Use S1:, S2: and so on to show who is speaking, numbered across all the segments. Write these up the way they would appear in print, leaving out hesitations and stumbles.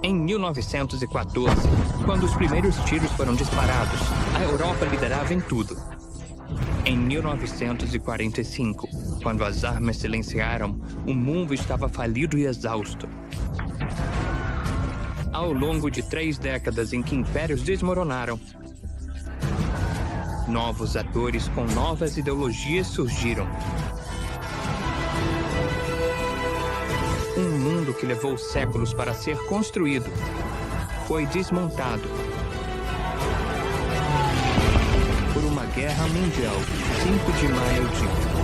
S1: Em 1914, quando os primeiros tiros foram disparados, a Europa liderava em tudo. Em 1945, quando as armas silenciaram, o mundo estava falido e exausto. Ao longo de 3 décadas em que impérios desmoronaram, novos atores com novas ideologias surgiram. Um mundo que levou séculos para ser construído foi desmontado por uma guerra mundial, 5 de maio de...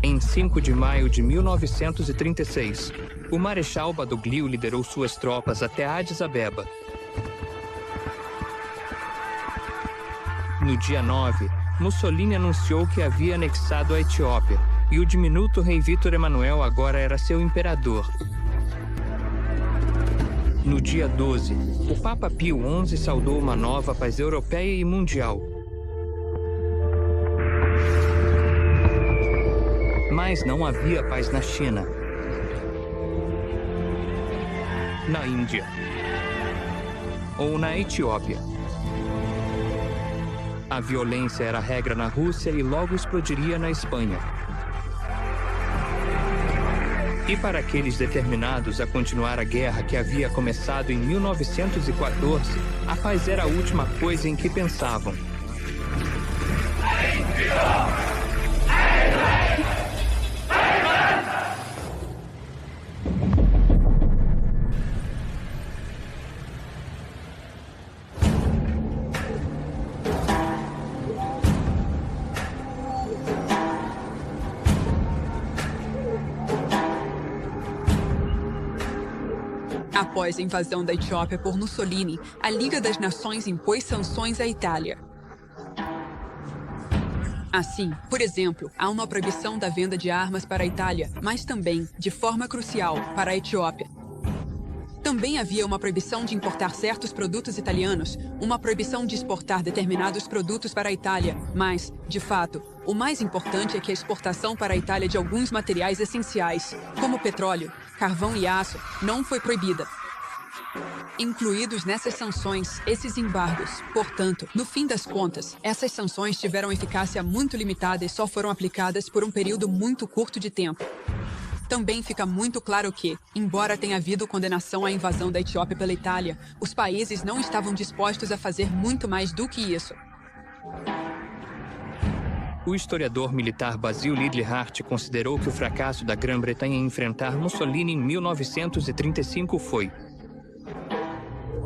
S1: Em 5 de maio de 1936, o Marechal Badoglio liderou suas tropas até Addis Abeba. No dia 9, Mussolini anunciou que havia anexado a Etiópia e o diminuto rei Vítor Emanuel agora era seu imperador. No dia 12, o Papa Pio XI saudou uma nova paz europeia e mundial. Mas não havia paz na China, na Índia ou na Etiópia. A violência era regra na Rússia e logo explodiria na Espanha. E para aqueles determinados a continuar a guerra que havia começado em 1914, a paz era a última coisa em que pensavam.
S2: Após a invasão da Etiópia por Mussolini, a Liga das Nações impôs sanções à Itália. Assim, por exemplo, há uma proibição da venda de armas para a Itália, mas também, de forma crucial, para a Etiópia. Também havia uma proibição de importar certos produtos italianos, uma proibição de exportar determinados produtos para a Itália, mas, de fato, o mais importante é que a exportação para a Itália de alguns materiais essenciais, como petróleo, carvão e aço, não foi proibida. Incluídos nessas sanções, esses embargos. Portanto, no fim das contas, essas sanções tiveram eficácia muito limitada e só foram aplicadas por um período muito curto de tempo. Também fica muito claro que, embora tenha havido condenação à invasão da Etiópia pela Itália, os países não estavam dispostos a fazer muito mais do que isso.
S1: O historiador militar Basil Lidley-Hart considerou que o fracasso da Grã-Bretanha em enfrentar Mussolini em 1935 foi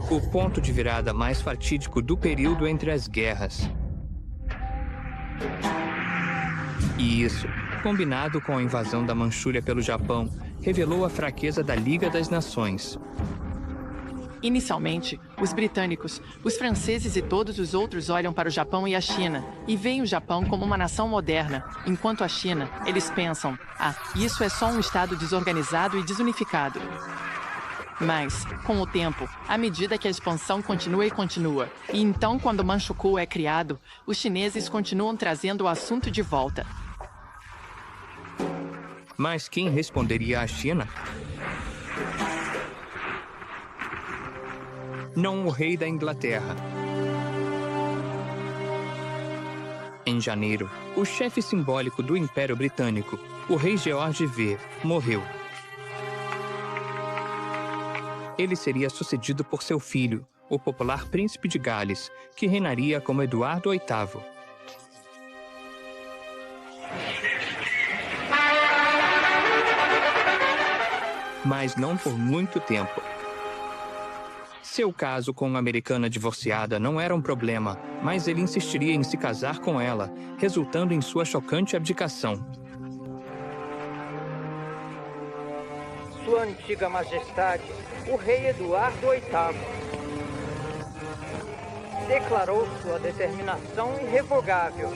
S1: o ponto de virada mais fatídico do período entre as guerras. E isso, combinado com a invasão da Manchúria pelo Japão, revelou a fraqueza da Liga das Nações.
S3: Inicialmente, os britânicos, os franceses e todos os outros olham para o Japão e a China, e veem o Japão como uma nação moderna, enquanto a China, eles pensam, isso é só um estado desorganizado e desunificado. Mas, com o tempo, à medida que a expansão continua, e então quando Manchukuo é criado, os chineses continuam trazendo o assunto de volta.
S1: Mas quem responderia à China? Não o rei da Inglaterra. Em janeiro, o chefe simbólico do Império Britânico, o rei George V, morreu. Ele seria sucedido por seu filho, o popular príncipe de Gales, que reinaria como Eduardo VIII. Mas não por muito tempo. Seu caso com uma americana divorciada não era um problema, mas ele insistiria em se casar com ela, resultando em sua chocante abdicação.
S4: Sua Antiga Majestade, o rei Eduardo VIII, declarou sua determinação irrevogável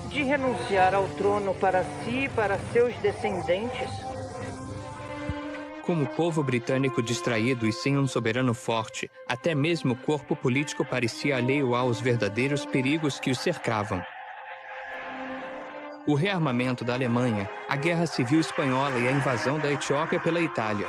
S4: de renunciar ao trono para si e para seus descendentes,
S1: Como o povo britânico distraído e sem um soberano forte, até mesmo o corpo político parecia alheio aos verdadeiros perigos que os cercavam. O rearmamento da Alemanha, a Guerra Civil Espanhola e a invasão da Etiópia pela Itália.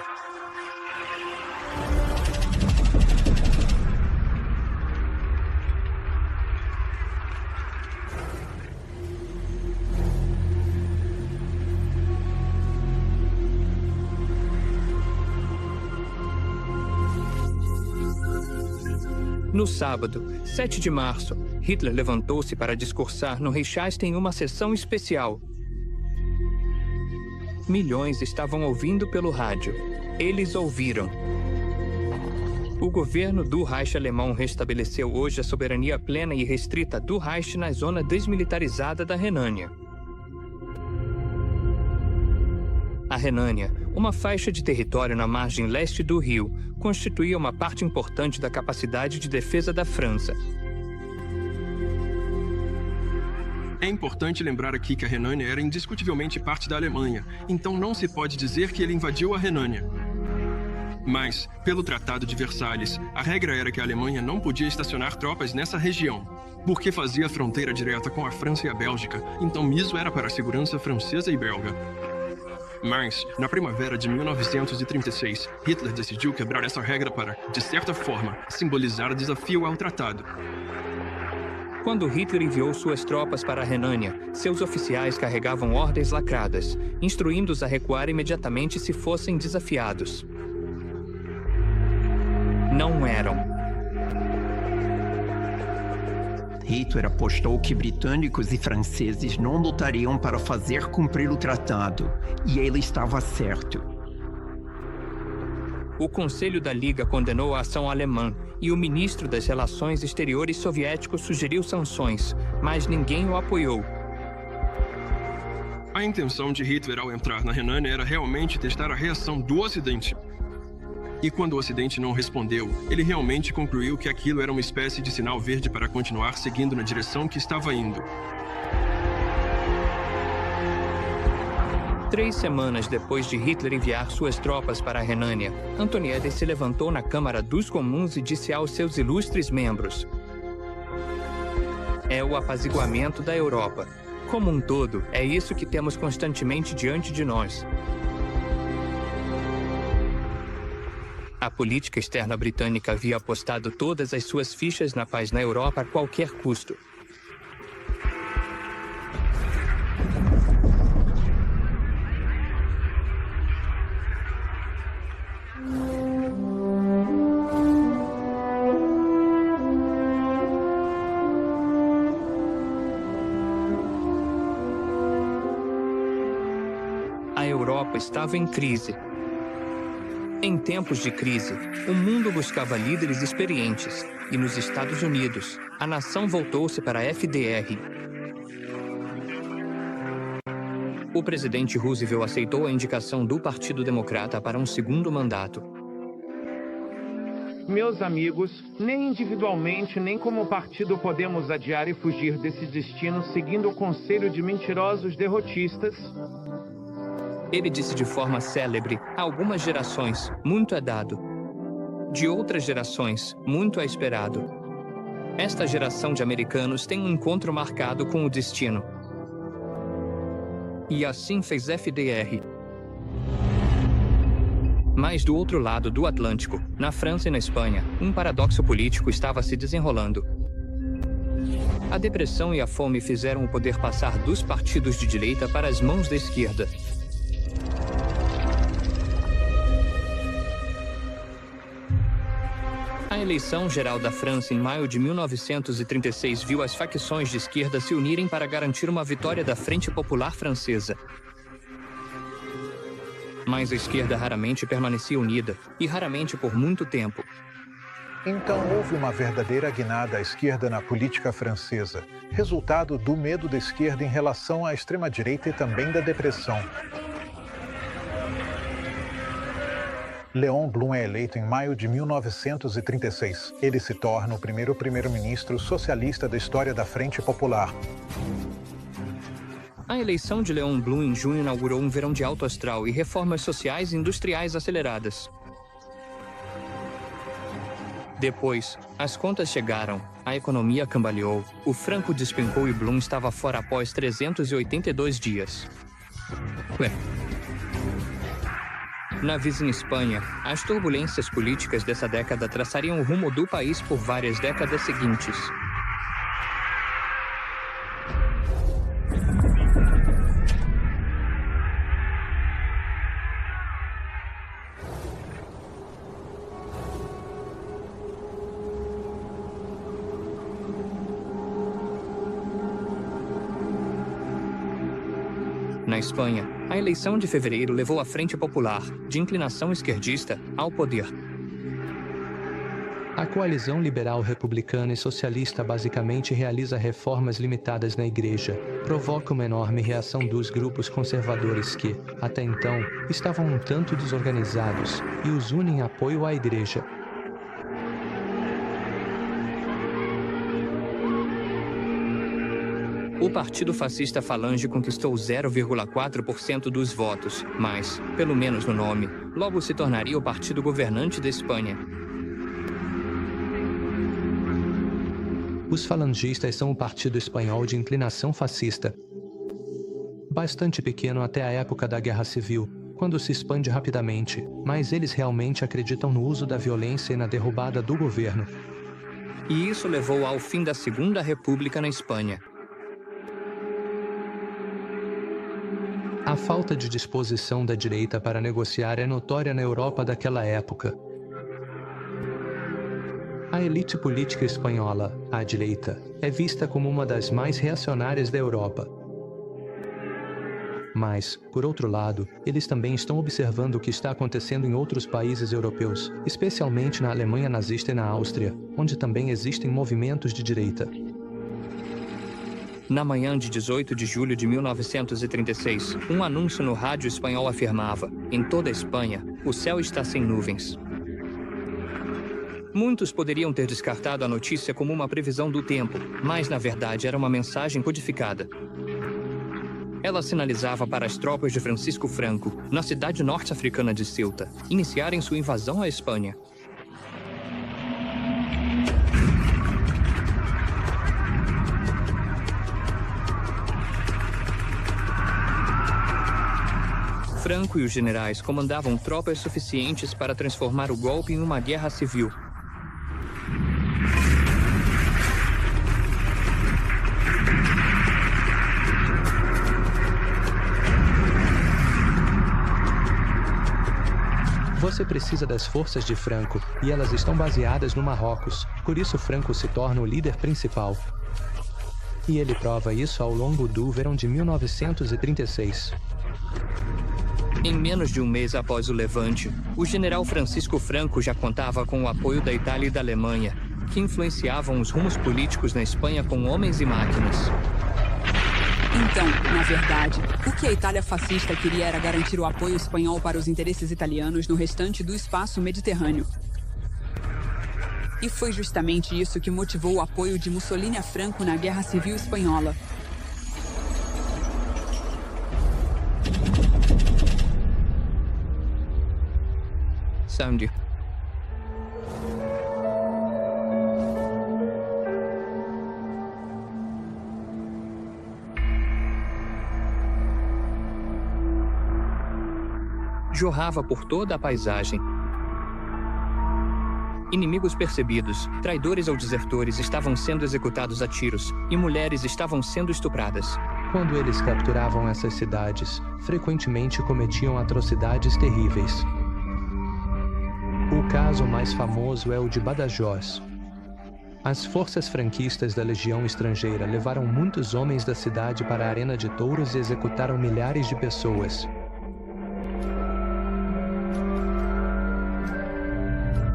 S1: No sábado, 7 de março, Hitler levantou-se para discursar no Reichstag em uma sessão especial. Milhões estavam ouvindo pelo rádio. Eles ouviram. O governo do Reich alemão restabeleceu hoje a soberania plena e restrita do Reich na zona desmilitarizada da Renânia. A Renânia, uma faixa de território na margem leste do rio, constituía uma parte importante da capacidade de defesa da França.
S5: É importante lembrar aqui que a Renânia era indiscutivelmente parte da Alemanha, então não se pode dizer que ele invadiu a Renânia. Mas, pelo Tratado de Versalhes, a regra era que a Alemanha não podia estacionar tropas nessa região, porque fazia fronteira direta com a França e a Bélgica, então isso era para a segurança francesa e belga. Mas, na primavera de 1936, Hitler decidiu quebrar essa regra para, de certa forma, simbolizar desafio ao tratado.
S1: Quando Hitler enviou suas tropas para a Renânia, seus oficiais carregavam ordens lacradas, instruindo-os a recuar imediatamente se fossem desafiados. Não eram.
S6: Hitler apostou que britânicos e franceses não lutariam para fazer cumprir o tratado, e ele estava certo.
S1: O Conselho da Liga condenou a ação alemã e o ministro das Relações Exteriores soviético sugeriu sanções, mas ninguém o apoiou.
S5: A intenção de Hitler ao entrar na Renânia era realmente testar a reação do Ocidente. E quando o Ocidente não respondeu, ele realmente concluiu que aquilo era uma espécie de sinal verde para continuar seguindo na direção que estava indo.
S1: 3 semanas depois de Hitler enviar suas tropas para a Renânia, Antoniedi se levantou na Câmara dos Comuns e disse aos seus ilustres membros: "É o apaziguamento da Europa. Como um todo, é isso que temos constantemente diante de nós." A política externa britânica havia apostado todas as suas fichas na paz na Europa a qualquer custo. A Europa estava em crise. Em tempos de crise, o mundo buscava líderes experientes, e nos Estados Unidos, a nação voltou-se para a FDR. O presidente Roosevelt aceitou a indicação do Partido Democrata para um segundo mandato.
S7: Meus amigos, nem individualmente nem como partido podemos adiar e fugir desse destino seguindo o conselho de mentirosos derrotistas.
S1: Ele disse de forma célebre: "Há algumas gerações, muito é dado. De outras gerações, muito é esperado. Esta geração de americanos tem um encontro marcado com o destino." E assim fez FDR. Mas do outro lado do Atlântico, na França e na Espanha, um paradoxo político estava se desenrolando. A depressão e a fome fizeram o poder passar dos partidos de direita para as mãos da esquerda. A eleição geral da França em maio de 1936 viu as facções de esquerda se unirem para garantir uma vitória da Frente Popular Francesa. Mas a esquerda raramente permanecia unida, e raramente por muito tempo.
S8: Então houve uma verdadeira guinada à esquerda na política francesa, resultado do medo da esquerda em relação à extrema-direita e também da depressão. Léon Blum é eleito em maio de 1936. Ele se torna o primeiro primeiro-ministro socialista da história da Frente Popular.
S1: A eleição de Léon Blum em junho inaugurou um verão de alto astral e reformas sociais e industriais aceleradas. Depois, as contas chegaram, a economia cambaleou, o franco despencou e Blum estava fora após 382 dias. Na vizinha Espanha, as turbulências políticas dessa década traçariam o rumo do país por várias décadas seguintes. Na Espanha, a eleição de fevereiro levou a Frente Popular, de inclinação esquerdista, ao poder.
S9: A coalizão liberal republicana e socialista basicamente realiza reformas limitadas na igreja, provoca uma enorme reação dos grupos conservadores que, até então, estavam um tanto desorganizados, e os une em apoio à igreja.
S1: O Partido Fascista Falange conquistou 0,4% dos votos, mas, pelo menos no nome, logo se tornaria o partido governante da Espanha.
S9: Os falangistas são um partido espanhol de inclinação fascista, bastante pequeno até a época da Guerra Civil, quando se expande rapidamente, mas eles realmente acreditam no uso da violência e na derrubada do governo.
S1: E isso levou ao fim da Segunda República na Espanha.
S9: A falta de disposição da direita para negociar é notória na Europa daquela época. A elite política espanhola, à direita, é vista como uma das mais reacionárias da Europa. Mas, por outro lado, eles também estão observando o que está acontecendo em outros países europeus, especialmente na Alemanha nazista e na Áustria, onde também existem movimentos de direita.
S1: Na manhã de 18 de julho de 1936, um anúncio no rádio espanhol afirmava: em toda a Espanha, o céu está sem nuvens. Muitos poderiam ter descartado a notícia como uma previsão do tempo, mas na verdade era uma mensagem codificada. Ela sinalizava para as tropas de Francisco Franco, na cidade norte-africana de Ceuta, iniciarem sua invasão à Espanha. Franco e os generais comandavam tropas suficientes para transformar o golpe em uma guerra civil.
S9: Você precisa das forças de Franco, e elas estão baseadas no Marrocos, por isso Franco se torna o líder principal. E ele prova isso ao longo do verão de 1936.
S1: Em menos de um mês após o levante, o general Francisco Franco já contava com o apoio da Itália e da Alemanha, que influenciavam os rumos políticos na Espanha com homens e máquinas.
S2: Então, na verdade, o que a Itália fascista queria era garantir o apoio espanhol para os interesses italianos no restante do espaço mediterrâneo. E foi justamente isso que motivou o apoio de Mussolini a Franco na Guerra Civil Espanhola.
S1: Sandy. Jorrava por toda a paisagem. Inimigos percebidos, traidores ou desertores estavam sendo executados a tiros, e mulheres estavam sendo estupradas.
S9: Quando eles capturavam essas cidades, frequentemente cometiam atrocidades terríveis. O caso mais famoso é o de Badajoz. As forças franquistas da Legião Estrangeira levaram muitos homens da cidade para a Arena de Touros e executaram milhares de pessoas.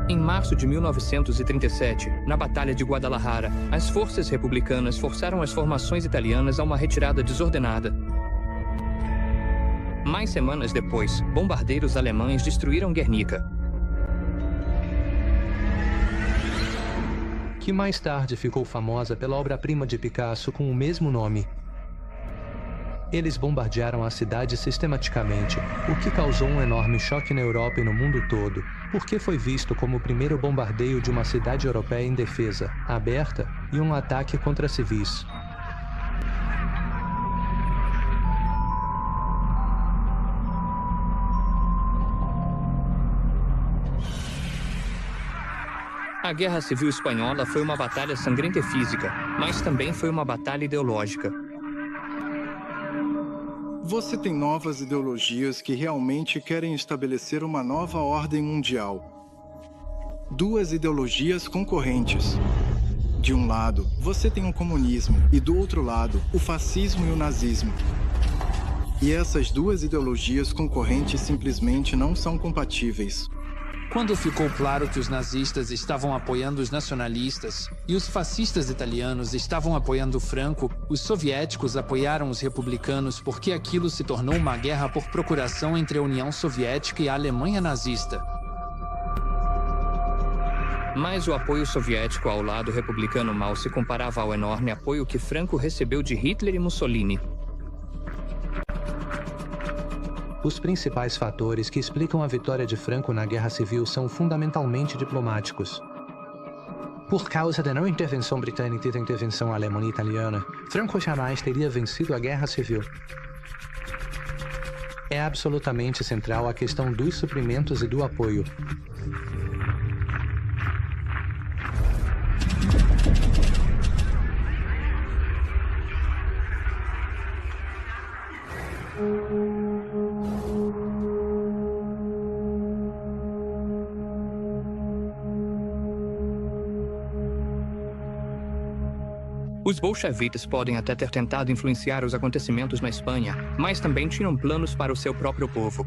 S1: Em março de 1937, na Batalha de Guadalajara, as forças republicanas forçaram as formações italianas a uma retirada desordenada. Mais semanas depois, bombardeiros alemães destruíram Guernica,
S9: que mais tarde ficou famosa pela obra-prima de Picasso com o mesmo nome. Eles bombardearam a cidade sistematicamente, o que causou um enorme choque na Europa e no mundo todo, porque foi visto como o primeiro bombardeio de uma cidade europeia em defesa, aberta, e um ataque contra civis.
S1: A Guerra Civil Espanhola foi uma batalha sangrenta e física, mas também foi uma batalha ideológica.
S10: Você tem novas ideologias que realmente querem estabelecer uma nova ordem mundial. Duas ideologias concorrentes. De um lado, você tem o comunismo e do outro lado, o fascismo e o nazismo. E essas duas ideologias concorrentes simplesmente não são compatíveis.
S11: Quando ficou claro que os nazistas estavam apoiando os nacionalistas e os fascistas italianos estavam apoiando Franco, os soviéticos apoiaram os republicanos porque aquilo se tornou uma guerra por procuração entre a União Soviética e a Alemanha nazista.
S1: Mas o apoio soviético ao lado republicano mal se comparava ao enorme apoio que Franco recebeu de Hitler e Mussolini.
S9: Os principais fatores que explicam a vitória de Franco na Guerra Civil são fundamentalmente diplomáticos. Por causa da não intervenção britânica e da intervenção alemã e italiana, Franco jamais teria vencido a Guerra Civil. É absolutamente central a questão dos suprimentos e do apoio.
S1: Os bolcheviques podem até ter tentado influenciar os acontecimentos na Espanha, mas também tinham planos para o seu próprio povo.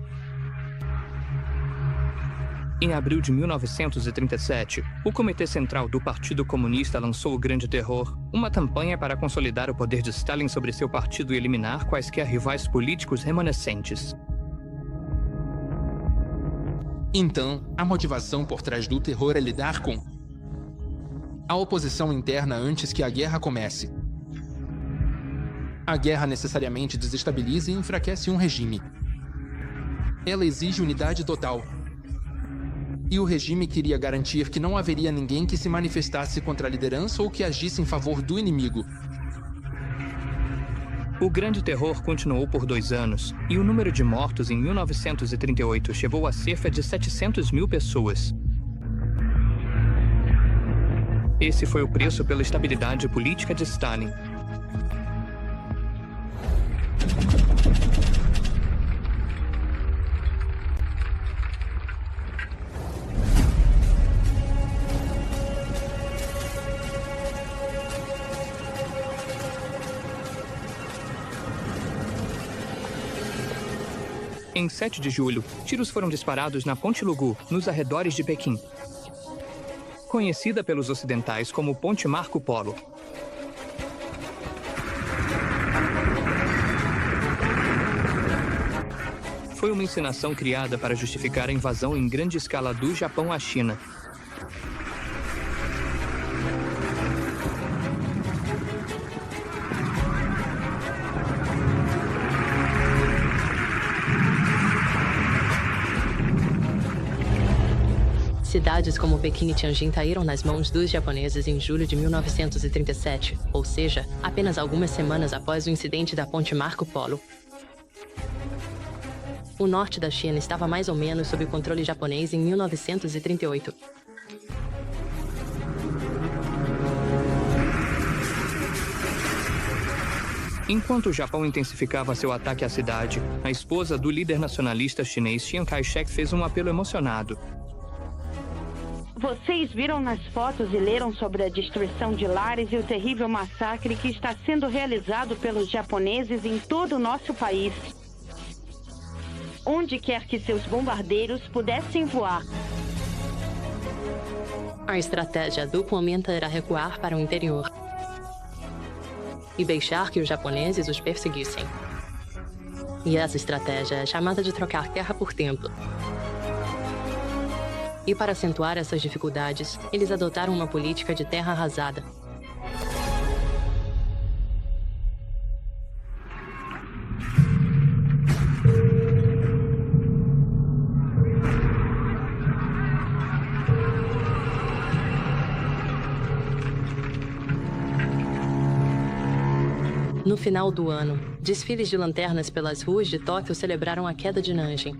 S1: Em abril de 1937, o Comitê Central do Partido Comunista lançou o Grande Terror, uma campanha para consolidar o poder de Stalin sobre seu partido e eliminar quaisquer rivais políticos remanescentes.
S11: Então, a motivação por trás do terror é lidar com a oposição interna antes que a guerra comece. A guerra necessariamente desestabiliza e enfraquece um regime. Ela exige unidade total. E o regime queria garantir que não haveria ninguém que se manifestasse contra a liderança ou que agisse em favor do inimigo.
S1: O Grande Terror continuou por 2 anos, e o número de mortos em 1938 chegou a cerca de 700 mil pessoas. Esse foi o preço pela estabilidade política de Stalin. Em 7 de julho, tiros foram disparados na Ponte Lugu, nos arredores de Pequim. Conhecida pelos ocidentais como Ponte Marco Polo. Foi uma encenação criada para justificar a invasão em grande escala do Japão à China.
S12: Cidades como Pequim e Tianjin caíram nas mãos dos japoneses em julho de 1937, ou seja, apenas algumas semanas após o incidente da Ponte Marco Polo. O norte da China estava mais ou menos sob o controle japonês em 1938.
S1: Enquanto o Japão intensificava seu ataque à cidade, a esposa do líder nacionalista chinês Chiang Kai-shek fez um apelo emocionado.
S13: Vocês viram nas fotos e leram sobre a destruição de lares e o terrível massacre que está sendo realizado pelos japoneses em todo o nosso país. Onde quer que seus bombardeiros pudessem voar.
S12: A estratégia duplamente era recuar para o interior e deixar que os japoneses os perseguissem. E essa estratégia é chamada de trocar terra por templo. E para acentuar essas dificuldades, eles adotaram uma política de terra arrasada. No final do ano, desfiles de lanternas pelas ruas de Tóquio celebraram a queda de Nanjing.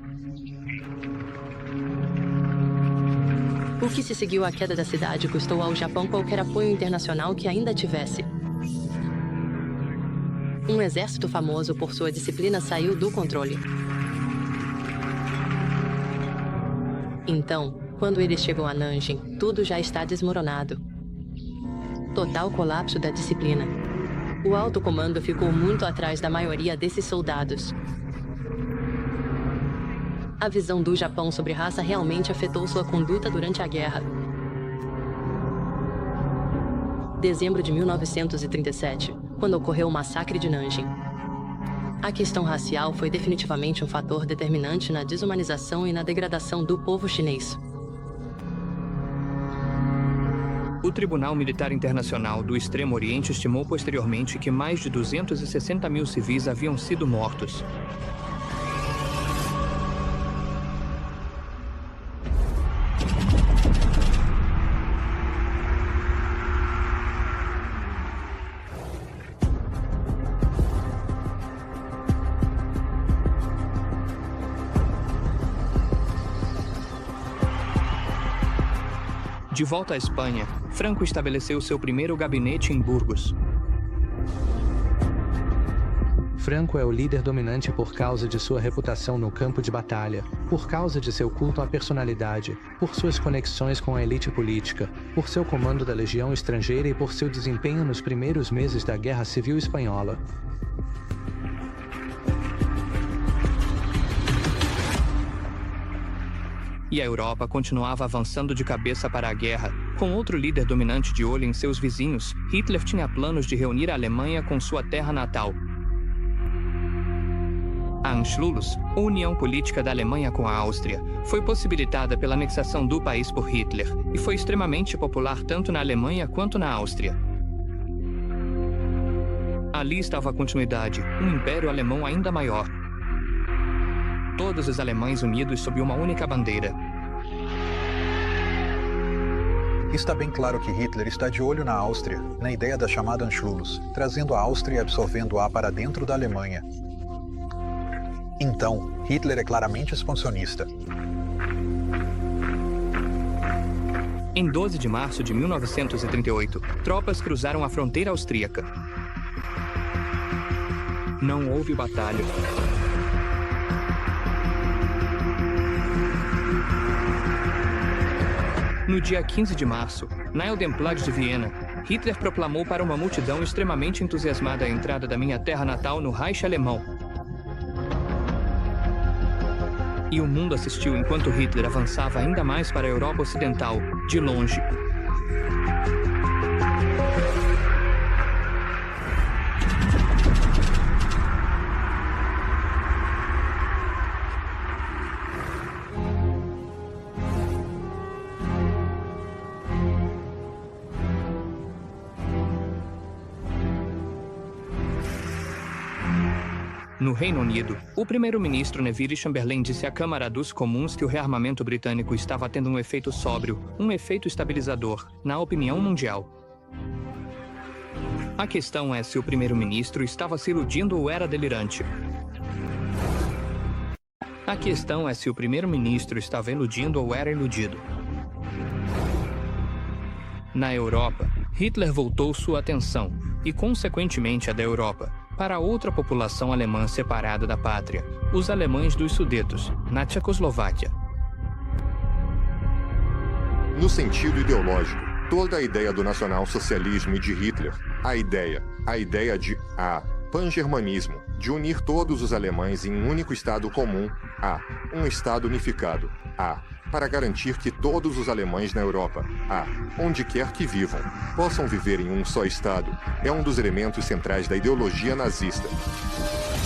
S12: O que se seguiu à queda da cidade custou ao Japão qualquer apoio internacional que ainda tivesse. Um exército famoso por sua disciplina saiu do controle. Então, quando eles chegam a Nanjing, tudo já está desmoronado. Total colapso da disciplina. O alto comando ficou muito atrás da maioria desses soldados. A visão do Japão sobre raça realmente afetou sua conduta durante a guerra. Dezembro de 1937, quando ocorreu o massacre de Nanjing. A questão racial foi definitivamente um fator determinante na desumanização e na degradação do povo chinês.
S1: O Tribunal Militar Internacional do Extremo Oriente estimou posteriormente que mais de 260 mil civis haviam sido mortos. De volta à Espanha, Franco estabeleceu seu primeiro gabinete em Burgos.
S9: Franco é o líder dominante por causa de sua reputação no campo de batalha, por causa de seu culto à personalidade, por suas conexões com a elite política, por seu comando da Legião Estrangeira e por seu desempenho nos primeiros meses da Guerra Civil Espanhola.
S1: E a Europa continuava avançando de cabeça para a guerra. Com outro líder dominante de olho em seus vizinhos, Hitler tinha planos de reunir a Alemanha com sua terra natal. A Anschluss, a união política da Alemanha com a Áustria, foi possibilitada pela anexação do país por Hitler e foi extremamente popular tanto na Alemanha quanto na Áustria. Ali estava a continuidade, um império alemão ainda maior. Todos os alemães unidos sob uma única bandeira.
S8: Está bem claro que Hitler está de olho na Áustria, na ideia da chamada Anschluss, trazendo a Áustria e absorvendo-a para dentro da Alemanha. Então, Hitler é claramente expansionista.
S1: Em 12 de março de 1938, tropas cruzaram a fronteira austríaca. Não houve batalha. No dia 15 de março, na Heldenplatz de Viena, Hitler proclamou para uma multidão extremamente entusiasmada a entrada da minha terra natal no Reich alemão. E o mundo assistiu enquanto Hitler avançava ainda mais para a Europa Ocidental, de longe. No Reino Unido, o primeiro-ministro Neville Chamberlain disse à Câmara dos Comuns que o rearmamento britânico estava tendo um efeito sóbrio, um efeito estabilizador, na opinião mundial. A questão é se o primeiro-ministro estava se iludindo ou era delirante. A questão é se o primeiro-ministro estava iludindo ou era iludido. Na Europa, Hitler voltou sua atenção, e consequentemente a da Europa, para outra população alemã separada da pátria, os alemães dos Sudetos, na Tchecoslováquia.
S14: No sentido ideológico, toda a ideia do nacionalsocialismo e de Hitler, a ideia de pan-germanismo, de unir todos os alemães em um único Estado comum, um Estado unificado, para garantir que todos os alemães na Europa, onde quer que vivam, possam viver em um só Estado, é um dos elementos centrais da ideologia nazista.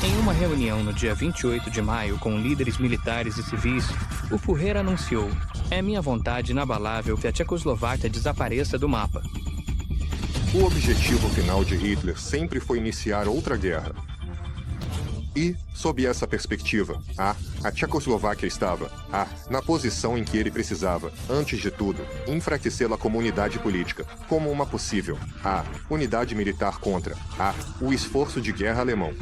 S1: Em uma reunião no dia 28 de maio com líderes militares e civis, o Führer anunciou: "É minha vontade inabalável que a Tchecoslováquia desapareça do mapa."
S14: O objetivo final de Hitler sempre foi iniciar outra guerra. E, sob essa perspectiva, a Tchecoslováquia estava, na posição em que ele precisava, antes de tudo, enfraquecê-la como unidade política, como uma possível, unidade militar contra, o esforço de guerra alemão.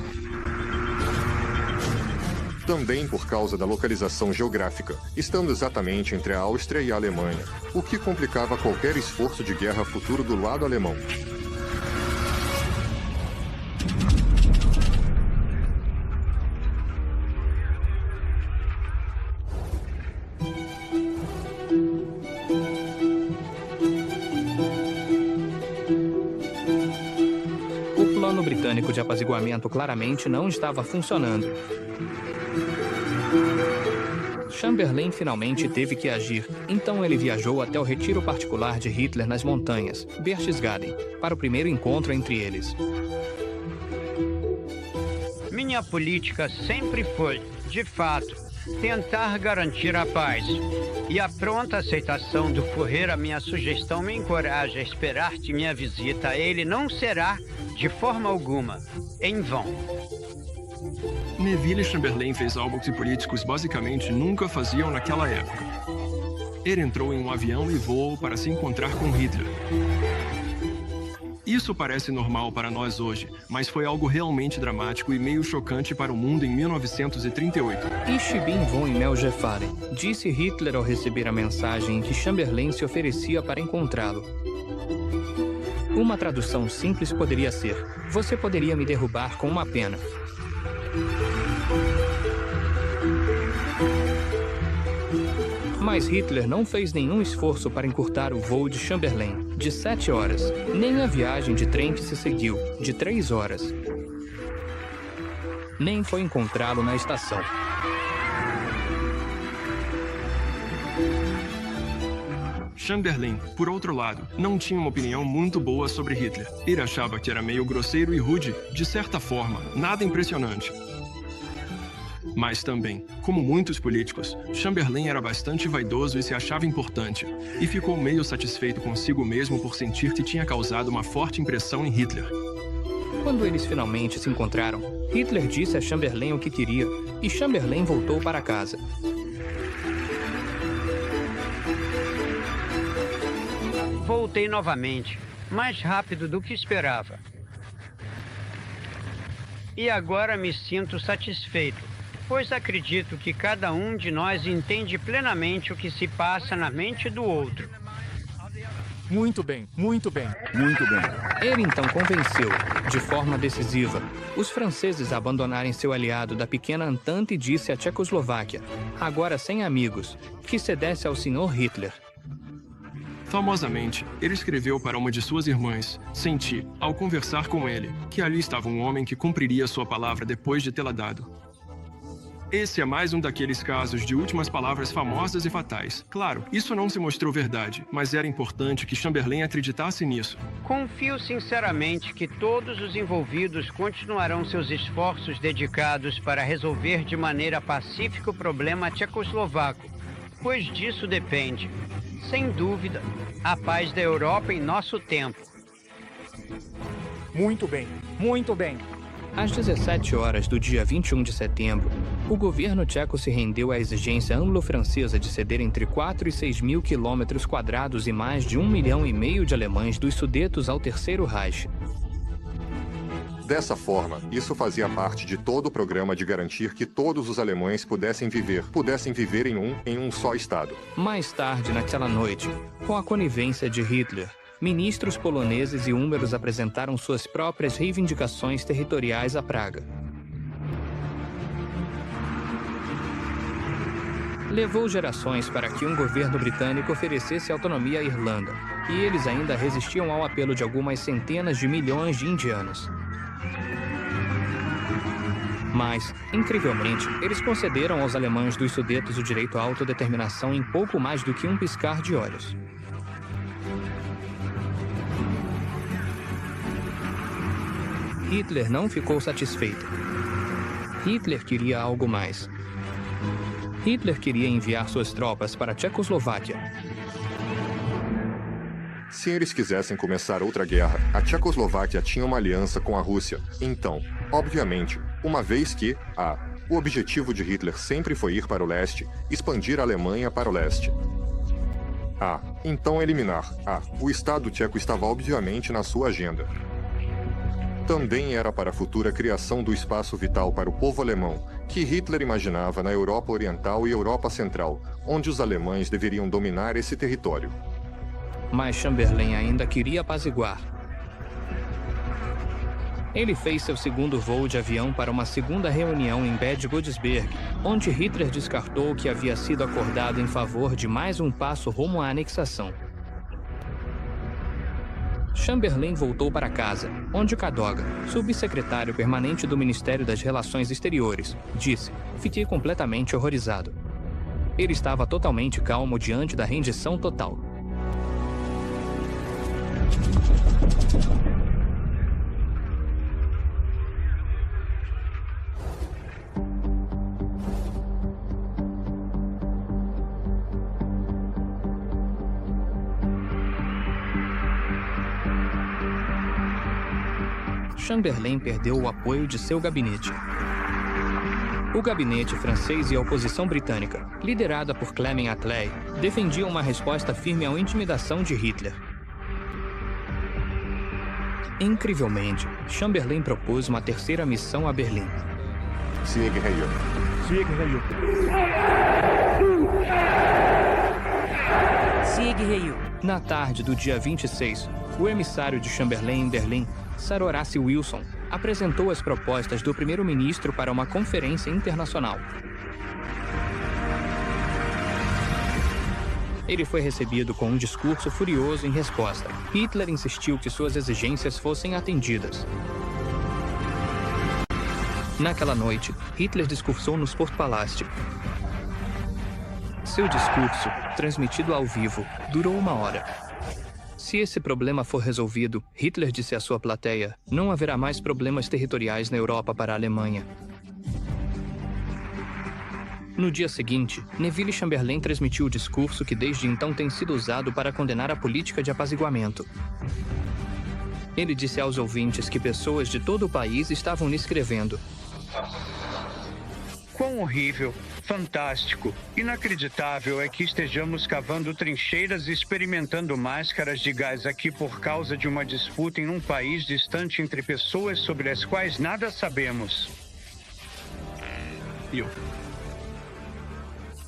S14: Também por causa da localização geográfica, estando exatamente entre a Áustria e a Alemanha, o que complicava qualquer esforço de guerra futuro do lado alemão.
S1: O plano britânico de apaziguamento claramente não estava funcionando. Chamberlain finalmente teve que agir, então ele viajou até o retiro particular de Hitler nas montanhas, Berchtesgaden, para o primeiro encontro entre eles.
S15: Minha política sempre foi, de fato, tentar garantir a paz. E a pronta aceitação do Führer à minha sugestão me encoraja a esperar que minha visita a ele não será, de forma alguma, em vão.
S5: Neville Chamberlain fez algo que políticos basicamente nunca faziam naquela época. Ele entrou em um avião e voou para se encontrar com Hitler. Isso parece normal para nós hoje, mas foi algo realmente dramático e meio chocante para o mundo em 1938.
S1: Ich bin von Melgefahren, disse Hitler ao receber a mensagem em que Chamberlain se oferecia para encontrá-lo. Uma tradução simples poderia ser: você poderia me derrubar com uma pena. Mas Hitler não fez nenhum esforço para encurtar o voo de Chamberlain, de 7 horas, nem a viagem de trem que se seguiu, de 3 horas. Nem foi encontrá-lo na estação.
S5: Chamberlain, por outro lado, não tinha uma opinião muito boa sobre Hitler. Ele achava que era meio grosseiro e rude, de certa forma, nada impressionante. Mas também, como muitos políticos, Chamberlain era bastante vaidoso e se achava importante, e ficou meio satisfeito consigo mesmo por sentir que tinha causado uma forte impressão em Hitler.
S1: Quando eles finalmente se encontraram, Hitler disse a Chamberlain o que queria, e Chamberlain voltou para casa.
S15: Voltei novamente, mais rápido do que esperava. E agora me sinto satisfeito, pois acredito que cada um de nós entende plenamente o que se passa na mente do outro.
S16: Muito bem, muito bem, muito bem.
S1: Ele então convenceu, de forma decisiva, os franceses a abandonarem seu aliado da pequena Entente e disse à Tchecoslováquia, agora sem amigos, que cedesse ao Sr. Hitler.
S5: Famosamente, ele escreveu para uma de suas irmãs, Senti, ao conversar com ele, que ali estava um homem que cumpriria sua palavra depois de tê-la dado. Esse é mais um daqueles casos de últimas palavras famosas e fatais. Claro, isso não se mostrou verdade, mas era importante que Chamberlain acreditasse nisso.
S15: Confio sinceramente que todos os envolvidos continuarão seus esforços dedicados para resolver de maneira pacífica o problema tchecoslovaco, pois disso depende, sem dúvida, a paz da Europa em nosso tempo.
S16: Muito bem, muito bem.
S1: Às 17 horas do dia 21 de setembro, o governo tcheco se rendeu à exigência anglo-francesa de ceder entre 4 e 6 mil quilômetros quadrados e mais de 1,5 milhão de alemães dos Sudetos ao Terceiro Reich.
S14: Dessa forma, isso fazia parte de todo o programa de garantir que todos os alemães pudessem viver em um só estado.
S1: Mais tarde naquela noite, com a conivência de Hitler, ministros poloneses e húngaros apresentaram suas próprias reivindicações territoriais à Praga. Levou gerações para que um governo britânico oferecesse autonomia à Irlanda, e eles ainda resistiam ao apelo de algumas centenas de milhões de indianos. Mas, incrivelmente, eles concederam aos alemães dos Sudetos o direito à autodeterminação em pouco mais do que um piscar de olhos. Hitler não ficou satisfeito. Hitler queria algo mais. Hitler queria enviar suas tropas para a Tchecoslováquia.
S14: Se eles quisessem começar outra guerra, a Tchecoslováquia tinha uma aliança com a Rússia. Então, obviamente, uma vez que o objetivo de Hitler sempre foi ir para o leste, expandir a Alemanha para o leste. Então eliminar o Estado tcheco estava obviamente na sua agenda. Também era para a futura criação do espaço vital para o povo alemão, que Hitler imaginava na Europa Oriental e Europa Central, onde os alemães deveriam dominar esse território.
S1: Mas Chamberlain ainda queria apaziguar. Ele fez seu segundo voo de avião para uma segunda reunião em Bad Godesberg, onde Hitler descartou que havia sido acordado em favor de mais um passo rumo à anexação. Chamberlain voltou para casa, onde Cadoga, subsecretário permanente do Ministério das Relações Exteriores, disse: "Fiquei completamente horrorizado." Ele estava totalmente calmo diante da rendição total. Chamberlain perdeu o apoio de seu gabinete. O gabinete francês e a oposição britânica, liderada por Clement Attlee, defendiam uma resposta firme à intimidação de Hitler. Incrivelmente, Chamberlain propôs uma terceira missão a Berlim.
S14: Sieg Heil.
S16: Sieg Heil.
S2: Sieg Heil.
S1: Na tarde do dia 26, o emissário de Chamberlain em Berlim, Sir Horace Wilson, apresentou as propostas do primeiro-ministro para uma conferência internacional. Ele foi recebido com um discurso furioso em resposta. Hitler insistiu que suas exigências fossem atendidas. Naquela noite, Hitler discursou no Sportpalast. Seu discurso, transmitido ao vivo, durou 1 hora. Se esse problema for resolvido, Hitler disse à sua plateia, não haverá mais problemas territoriais na Europa para a Alemanha. No dia seguinte, Neville Chamberlain transmitiu o discurso que desde então tem sido usado para condenar a política de apaziguamento. Ele disse aos ouvintes que pessoas de todo o país estavam lhe escrevendo:
S15: "Quão horrível, fantástico, inacreditável é que estejamos cavando trincheiras e experimentando máscaras de gás aqui por causa de uma disputa em um país distante entre pessoas sobre as quais nada sabemos."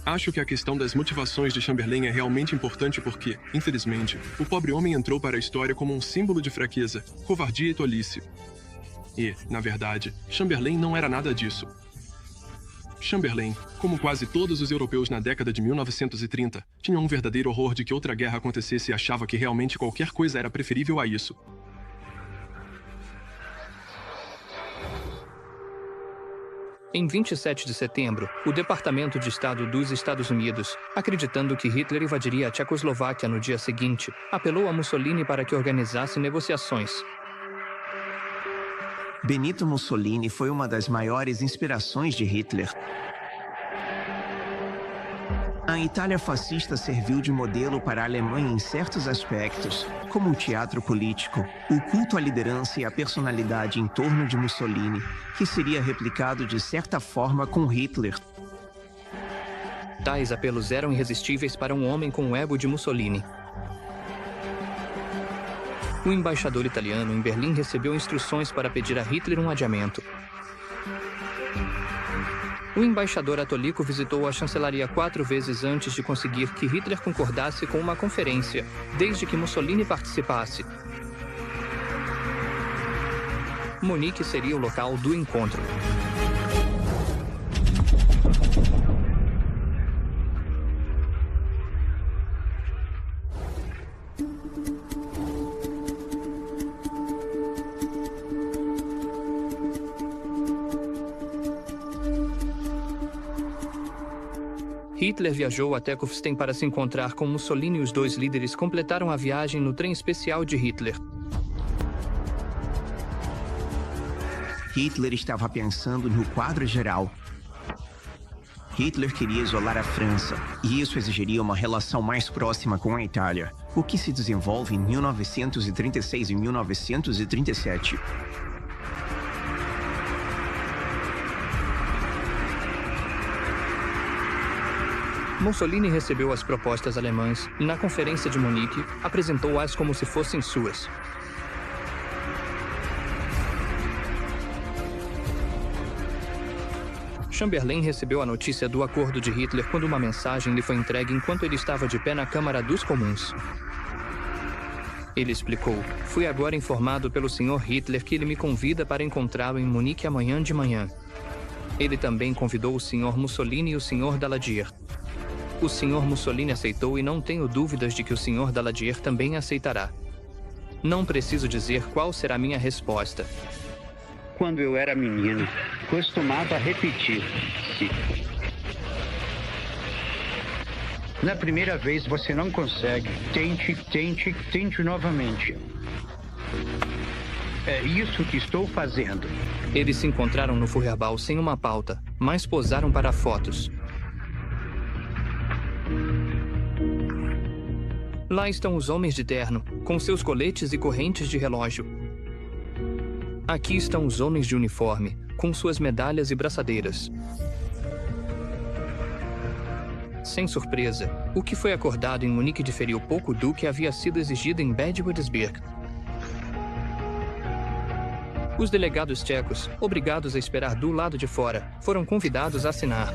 S5: Acho que a questão das motivações de Chamberlain é realmente importante porque, infelizmente, o pobre homem entrou para a história como um símbolo de fraqueza, covardia e tolice. E, na verdade, Chamberlain não era nada disso. Chamberlain, como quase todos os europeus na década de 1930, tinha um verdadeiro horror de que outra guerra acontecesse e achava que realmente qualquer coisa era preferível a isso.
S1: Em 27 de setembro, o Departamento de Estado dos Estados Unidos, acreditando que Hitler invadiria a Tchecoslováquia no dia seguinte, apelou a Mussolini para que organizasse negociações.
S6: Benito Mussolini foi uma das maiores inspirações de Hitler. A Itália fascista serviu de modelo para a Alemanha em certos aspectos, como o teatro político, o culto à liderança e à personalidade em torno de Mussolini, que seria replicado de certa forma com Hitler.
S1: Tais apelos eram irresistíveis para um homem com o ego de Mussolini. O embaixador italiano em Berlim recebeu instruções para pedir a Hitler um adiamento. O embaixador atolico visitou a chancelaria 4 vezes antes de conseguir que Hitler concordasse com uma conferência, desde que Mussolini participasse. Munique seria o local do encontro. Hitler viajou até Kufstein para se encontrar com Mussolini e os dois líderes completaram a viagem no trem especial de Hitler.
S6: Hitler estava pensando no quadro geral. Hitler queria isolar a França, e isso exigiria uma relação mais próxima com a Itália, o que se desenvolve em 1936 e 1937.
S1: Mussolini recebeu as propostas alemãs e, na Conferência de Munique, apresentou-as como se fossem suas. Chamberlain recebeu a notícia do acordo de Hitler quando uma mensagem lhe foi entregue enquanto ele estava de pé na Câmara dos Comuns. Ele explicou: "Fui agora informado pelo Sr. Hitler que ele me convida para encontrá-lo em Munique amanhã de manhã. Ele também convidou o Sr. Mussolini e o Sr. Daladier. O Sr. Mussolini aceitou e não tenho dúvidas de que o Sr. Daladier também aceitará. Não preciso dizer qual será minha resposta."
S15: Quando eu era menino, costumava repetir: "Se na primeira vez você não consegue, tente novamente. É isso que estou fazendo."
S1: Eles se encontraram no Feuerball sem uma pauta, mas posaram para fotos. Lá estão os homens de terno, com seus coletes e correntes de relógio. Aqui estão os homens de uniforme, com suas medalhas e braçadeiras. Sem surpresa, o que foi acordado em Munique diferiu pouco do que havia sido exigido em Bad Godesberg. Os delegados tchecos, obrigados a esperar do lado de fora, foram convidados a assinar.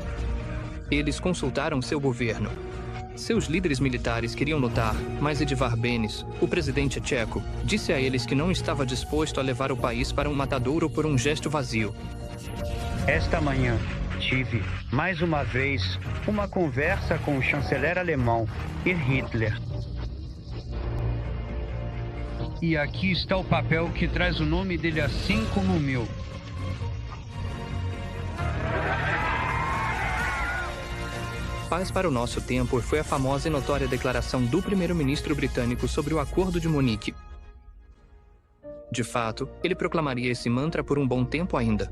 S1: Eles consultaram seu governo. Seus líderes militares queriam lutar, mas Edvard Benes, o presidente tcheco, disse a eles que não estava disposto a levar o país para um matadouro por um gesto vazio.
S15: Esta manhã, tive, mais uma vez, uma conversa com o chanceler alemão e Hitler. E aqui está o papel que traz o nome dele assim como o meu.
S1: Paz para o nosso tempo foi a famosa e notória declaração do primeiro-ministro britânico sobre o Acordo de Munique. De fato, ele proclamaria esse mantra por um bom tempo ainda.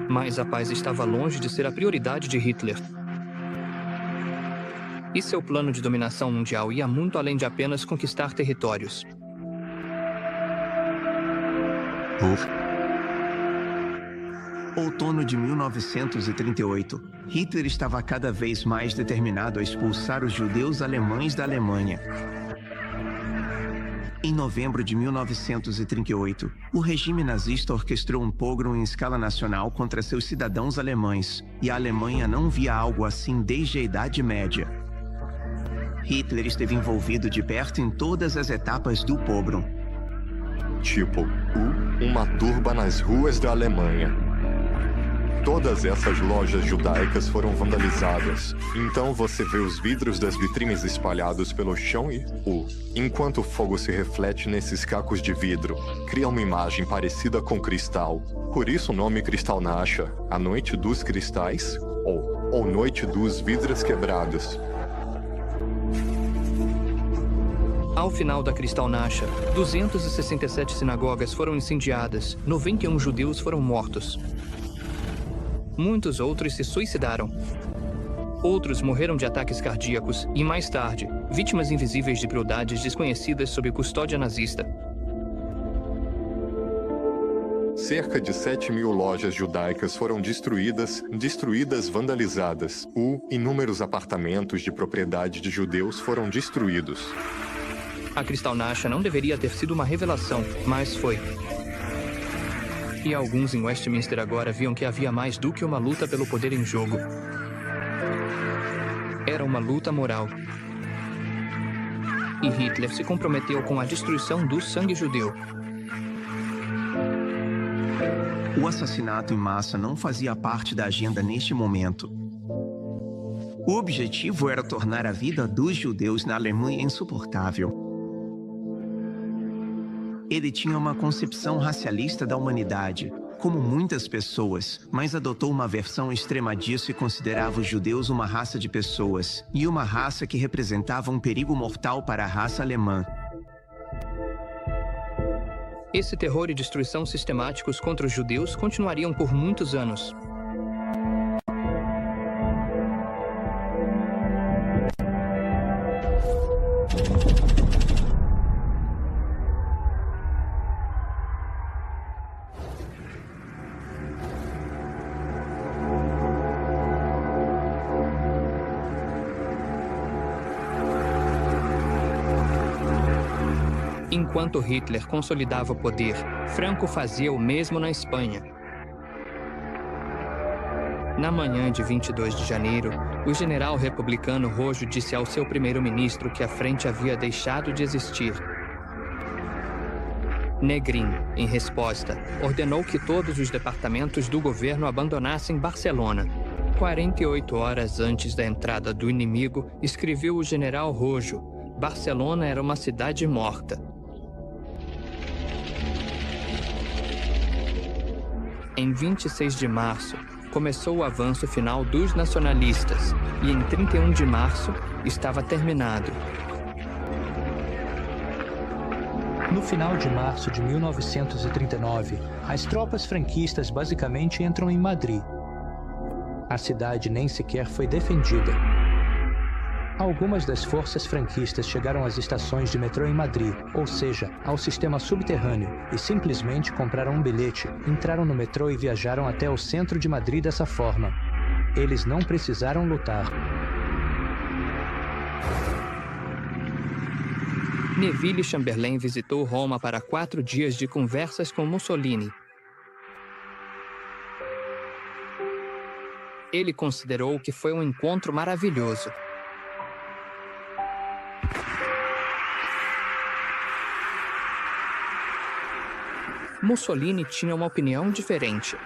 S1: Mas a paz estava longe de ser a prioridade de Hitler. E seu plano de dominação mundial ia muito além de apenas conquistar territórios.
S6: Outono de 1938, Hitler estava cada vez mais determinado a expulsar os judeus alemães da Alemanha. Em novembro de 1938, o regime nazista orquestrou um pogrom em escala nacional contra seus cidadãos alemães, e a Alemanha não via algo assim desde a Idade Média. Hitler esteve envolvido de perto em todas as etapas do pogrom.
S14: Tipo, uma turba nas ruas da Alemanha. Todas essas lojas judaicas foram vandalizadas. Então você vê os vidros das vitrines espalhados pelo chão e enquanto o fogo se reflete nesses cacos de vidro, cria uma imagem parecida com cristal. Por isso o nome Kristallnacht, a noite dos cristais, ou noite dos vidros quebrados.
S1: Ao final da Kristallnacht, 267 sinagogas foram incendiadas, 91 judeus foram mortos. Muitos outros se suicidaram. Outros morreram de ataques cardíacos e, mais tarde, vítimas invisíveis de crueldades desconhecidas sob custódia nazista.
S14: Cerca de 7.000 lojas judaicas foram destruídas, vandalizadas. Inúmeros apartamentos de propriedade de judeus foram destruídos.
S1: A Kristallnacht não deveria ter sido uma revelação, mas foi. E alguns em Westminster agora viam que havia mais do que uma luta pelo poder em jogo. Era uma luta moral. E Hitler se comprometeu com a destruição do sangue judeu.
S6: O assassinato em massa não fazia parte da agenda neste momento. O objetivo era tornar a vida dos judeus na Alemanha insuportável. Ele tinha uma concepção racialista da humanidade, como muitas pessoas, mas adotou uma versão extrema disso e considerava os judeus uma raça de pessoas, e uma raça que representava um perigo mortal para a raça alemã.
S1: Esse terror e destruição sistemáticos contra os judeus continuariam por muitos anos. Enquanto Hitler consolidava o poder, Franco fazia o mesmo na Espanha. Na manhã de 22 de janeiro, o general republicano Rojo disse ao seu primeiro-ministro que a frente havia deixado de existir. Negrin, em resposta, ordenou que todos os departamentos do governo abandonassem Barcelona. 48 horas antes da entrada do inimigo, escreveu o general Rojo: Barcelona era uma cidade morta. Em 26 de março, começou o avanço final dos nacionalistas e em 31 de março estava terminado.
S9: No final de março de 1939, as tropas franquistas basicamente entram em Madrid. A cidade nem sequer foi defendida. Algumas das forças franquistas chegaram às estações de metrô em Madrid, ou seja, ao sistema subterrâneo, e simplesmente compraram um bilhete, entraram no metrô e viajaram até o centro de Madrid dessa forma. Eles não precisaram lutar.
S1: Neville Chamberlain visitou Roma para 4 dias de conversas com Mussolini. Ele considerou que foi um encontro maravilhoso. Mussolini tinha uma opinião diferente.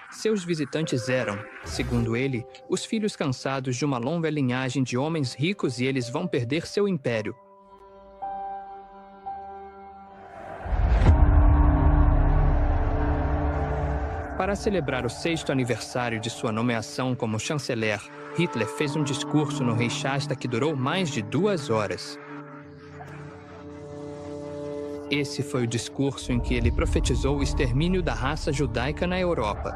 S1: Seus visitantes eram, segundo ele, os filhos cansados de uma longa linhagem de homens ricos e eles vão perder seu império. Para celebrar o 6º aniversário de sua nomeação como chanceler, Hitler fez um discurso no Reichstag que durou mais de 2 horas. Esse foi o discurso em que ele profetizou o extermínio da raça judaica na Europa.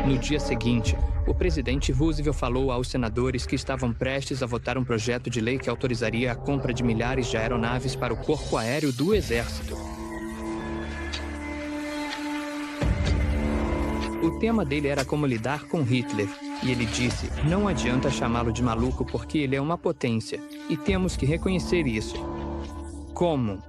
S1: No dia seguinte, o presidente Roosevelt falou aos senadores que estavam prestes a votar um projeto de lei que autorizaria a compra de milhares de aeronaves para o corpo aéreo do exército. O tema dele era como lidar com Hitler, e ele disse: não adianta chamá-lo de maluco porque ele é uma potência, e temos que reconhecer isso. Como?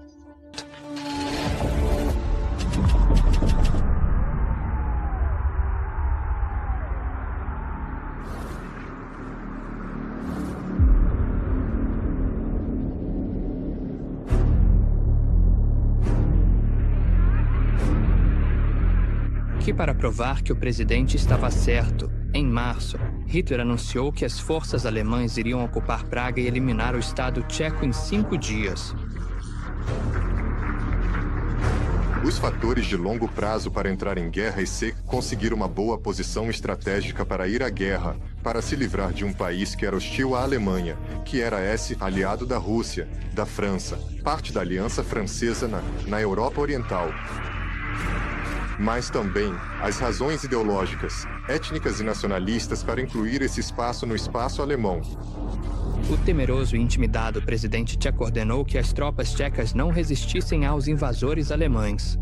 S1: Que para provar que o presidente estava certo, em março, Hitler anunciou que as forças alemãs iriam ocupar Praga e eliminar o Estado tcheco em 5 dias.
S14: Os fatores de longo prazo para entrar em guerra e ser conseguir uma boa posição estratégica para ir à guerra, para se livrar de um país que era hostil à Alemanha, que era aliado da Rússia, da França, parte da Aliança Francesa na Europa Oriental. Mas também as razões ideológicas, étnicas e nacionalistas para incluir esse espaço no espaço alemão.
S1: O temeroso e intimidado presidente tcheco ordenou que as tropas tchecas não resistissem aos invasores alemães.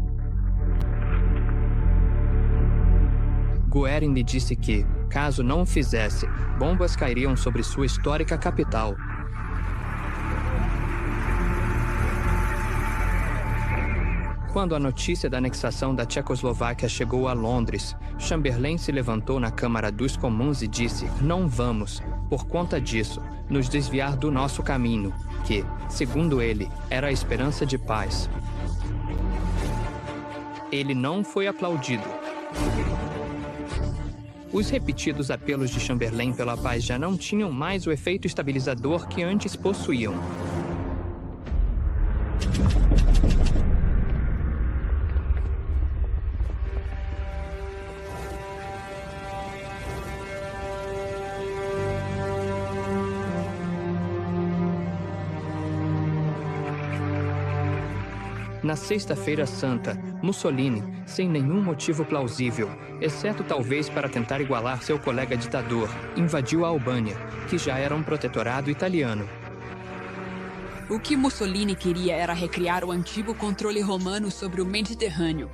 S1: Goering lhe disse que, caso não o fizesse, bombas cairiam sobre sua histórica capital. Quando a notícia da anexação da Tchecoslováquia chegou a Londres, Chamberlain se levantou na Câmara dos Comuns e disse: não vamos, por conta disso, nos desviar do nosso caminho, que, segundo ele, era a esperança de paz. Ele não foi aplaudido. Os repetidos apelos de Chamberlain pela paz já não tinham mais o efeito estabilizador que antes possuíam. Na Sexta-feira Santa, Mussolini, sem nenhum motivo plausível, exceto talvez para tentar igualar seu colega ditador, invadiu a Albânia, que já era um protetorado italiano.
S2: O que Mussolini queria era recriar o antigo controle romano sobre o Mediterrâneo.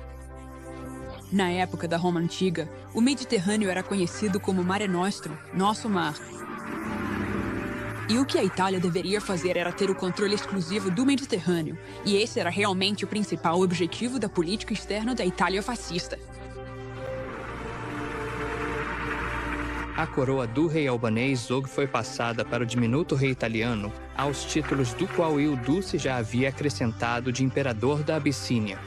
S2: Na época da Roma Antiga, o Mediterrâneo era conhecido como Mare Nostrum, nosso mar. E o que a Itália deveria fazer era ter o controle exclusivo do Mediterrâneo. E esse era realmente o principal objetivo da política externa da Itália fascista.
S1: A coroa do rei albanês Zog foi passada para o diminuto rei italiano, aos títulos do qual Il Duce já havia acrescentado de imperador da Abissínia.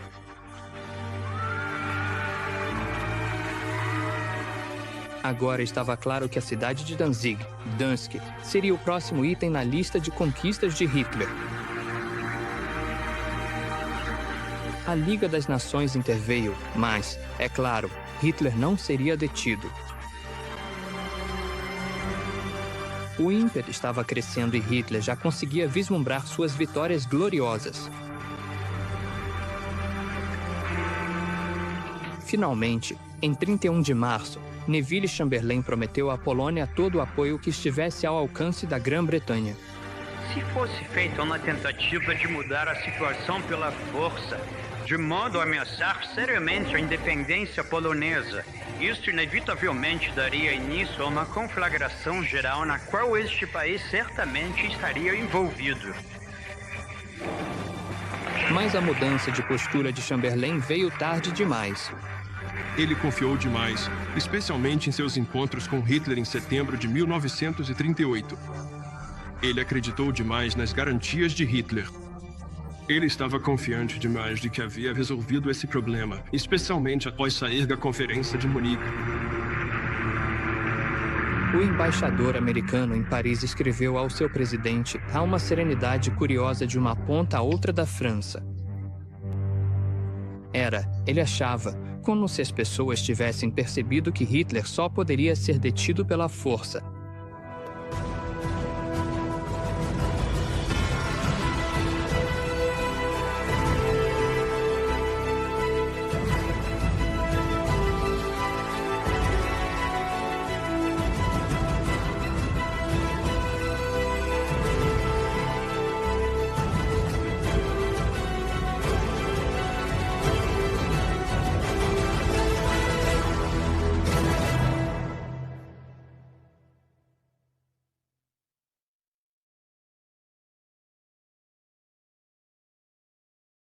S1: Agora estava claro que a cidade de Danzig, Danzig, seria o próximo item na lista de conquistas de Hitler. A Liga das Nações interveio, mas, é claro, Hitler não seria detido. O ímpeto estava crescendo e Hitler já conseguia vislumbrar suas vitórias gloriosas. Finalmente, em 31 de março, Neville Chamberlain prometeu à Polônia todo o apoio que estivesse ao alcance da Grã-Bretanha.
S15: Se fosse feita uma tentativa de mudar a situação pela força, de modo a ameaçar seriamente a independência polonesa, isto inevitavelmente daria início a uma conflagração geral na qual este país certamente estaria envolvido.
S1: Mas a mudança de postura de Chamberlain veio tarde demais.
S5: Ele confiou demais, especialmente em seus encontros com Hitler em setembro de 1938. Ele acreditou demais nas garantias de Hitler. Ele estava confiante demais de que havia resolvido esse problema, especialmente após sair da Conferência de Munique.
S1: O embaixador americano em Paris escreveu ao seu presidente: há uma serenidade curiosa de uma ponta a outra da França. Ele achava, como se as pessoas tivessem percebido que Hitler só poderia ser detido pela força.